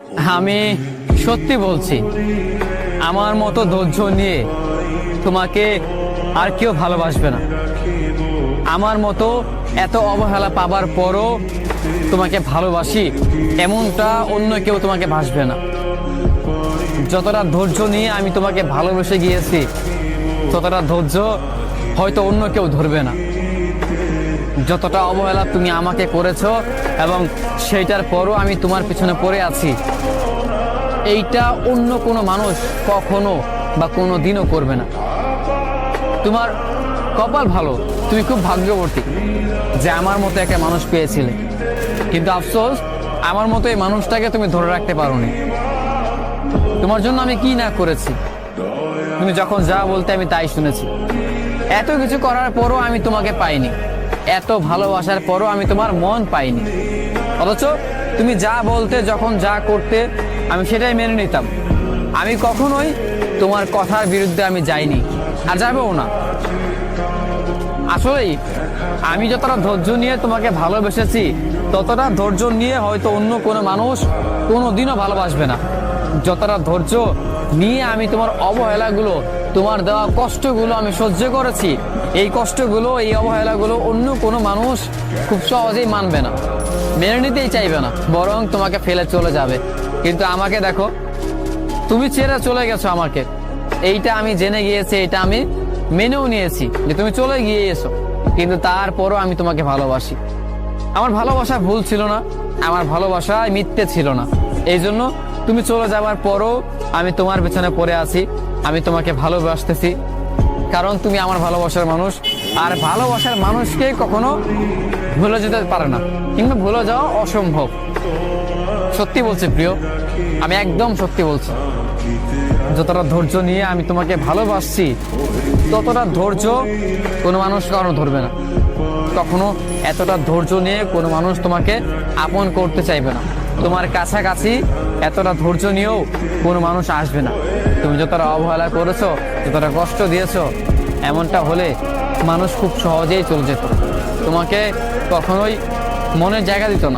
আমি সত্যি বলছি, আমার মতো ধৈর্য নিয়ে তোমাকে আর কেউ ভালোবাসবে না। আমার মতো এত অবহেলা পাবার পরও তোমাকে ভালোবাসি এমনটা অন্য কেউ তোমাকে ভাসবে না। যতটা ধৈর্য নিয়ে আমি তোমাকে ভালোবেসে গিয়েছি, ততটা ধৈর্য হয়তো অন্য কেউ ধরবে না। যতটা অবহেলা তুমি আমাকে করেছো এবং সেইটার পরও আমি তোমার পিছনে পড়ে আছি, এইটা অন্য কোনো মানুষ কখনো বা কোনো দিনও করবে না। তোমার কপাল ভালো, তুমি খুব ভাগ্যবতী যে আমার মতো একটা মানুষ পেয়েছিলে, কিন্তু আফসোস আমার মতো এই মানুষটাকে তুমি ধরে রাখতে পারোনি। তোমার জন্য আমি কি না করেছি, তুমি যখন যা বলতে আমি তাই শুনেছি। এত কিছু করার পরও আমি তোমাকে পাইনি, এত ভালোবাসার পরও আমি তোমার মন পাইনি। অথচ তুমি যা বলতে, যখন যা করতে, আমি সেটাই মেনে নিতাম। আমি কখনোই তোমার কথার বিরুদ্ধে আমি যাইনি, আর যাবেও না। আসলেই আমি যতটা ধৈর্য নিয়ে তোমাকে ভালোবেসেছি, ততটা ধৈর্য নিয়ে হয়তো অন্য কোনো মানুষ কোনোদিনও ভালোবাসবে না। যতটা ধৈর্য নিয়ে আমি তোমার অবহেলাগুলো, তোমার দেওয়া কষ্টগুলো আমি সহ্য করেছি, এই কষ্টগুলো, এই অবহেলাগুলো অন্য কোনো মানুষ খুব সহজেই মানবে না, মেনে নিতেই চাইবে না, বরং তোমাকে ফেলে চলে যাবে। কিন্তু আমাকে দেখো, তুমি ছেড়ে চলে গেছো আমাকে, এইটা আমি জেনে গিয়েছি, এটা আমি মেনেও নিয়েছি যে তুমি চলে গিয়েছো, কিন্তু তারপরও আমি তোমাকে ভালোবাসি। আমার ভালোবাসা ভুল ছিল না, আমার ভালোবাসা মিথ্যে ছিল না। এই জন্য তুমি চলে যাওয়ার পরও আমি তোমার পেছনে পড়ে আছি, আমি তোমাকে ভালোবাসতেছি, কারণ তুমি আমার ভালোবাসার মানুষ। আর ভালোবাসার মানুষকে কখনো ভুলে যেতে পারে না, কিংবা ভুলে যাওয়া অসম্ভব। সত্যি বলছি প্রিয়, আমি একদম সত্যি বলছি। যতটা ধৈর্য নিয়ে আমি তোমাকে ভালোবাসছি, ততটা ধৈর্য কোনো মানুষ কারো ধরবে না। কখনো এতটা ধৈর্য নিয়ে কোনো মানুষ তোমাকে আপন করতে চাইবে না। তোমার কাছাকাছি এতটা ধৈর্য নিয়েও কোনো মানুষ আসবে না। তুমি যতটা অবহেলা করেছো, যতটা কষ্ট দিয়েছো, এমনটা হলে মানুষ খুব সহজেই চলে যেত, তোমাকে কখনোই মনের জায়গা দিত না।